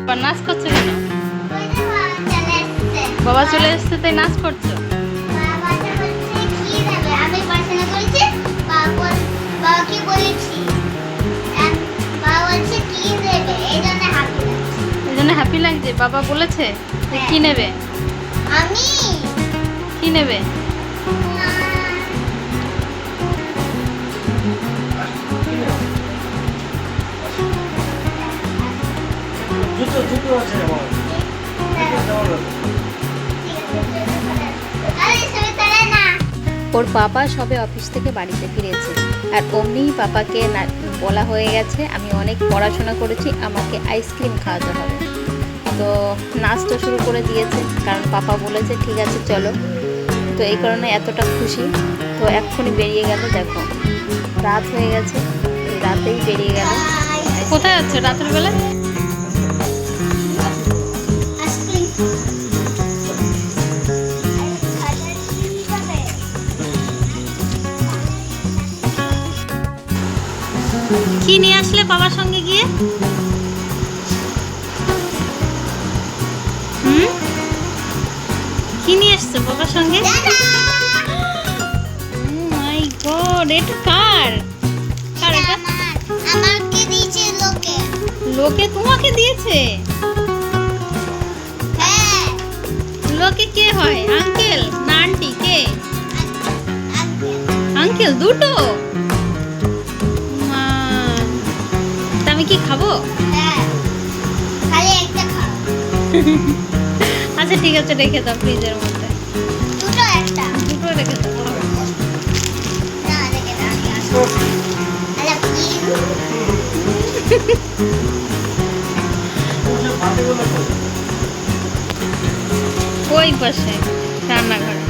আবার নাচ করছো কেন? বাবা চলে এসছে তাই নাচ করছো? এই জন্য হ্যাপি লাগছে। বাবা বলেছে যে কি নেবে? আমি কি নেবে? জুতো জুতো আছে আমার। ওর পাপা সবে অফিস থেকে বাড়িতে ফিরেছে, আর অমনিই পাপাকে বলা হয়ে গেছে আমি অনেক পড়াশোনা করেছি, আমাকে আইসক্রিম খাওয়াতে হবে। তো নাচটা শুরু করে দিয়েছে, কারণ পাপা বলেছে ঠিক আছে চলো। তো এই কারণে এতটা খুশি। তো এক্ষুনি বেরিয়ে গেল, দেখো রাত হয়ে গেছে, রাতেই বেরিয়ে গেল। কোথায় যাচ্ছে রাতের বেলা? কি নিয়ে আসলে বাবার সঙ্গে গিয়ে? কি নিয়ে এসছো বাবার সঙ্গে? মাই গড, এটা কার? কার এটা? আমাকে দিয়েছে লোকে। লোকে তোমাকে দিয়েছে? হ্যাঁ লোকে কে হয়? আঙ্কেল না আন্টি? কে? আঙ্কেল। আঙ্কেল দুটো? মা, তা আমি কি খাবো? হ্যাঁ খালি একটা খাও। আচ্ছা ঠিক আছে, রেখে দাও ফ্রিজের মধ্যে। দুটো একটা দুটো রেখে দাও। না দেখে না আমি আসবো। আরে প্লিজ ওই পাশে রান্নাঘরে।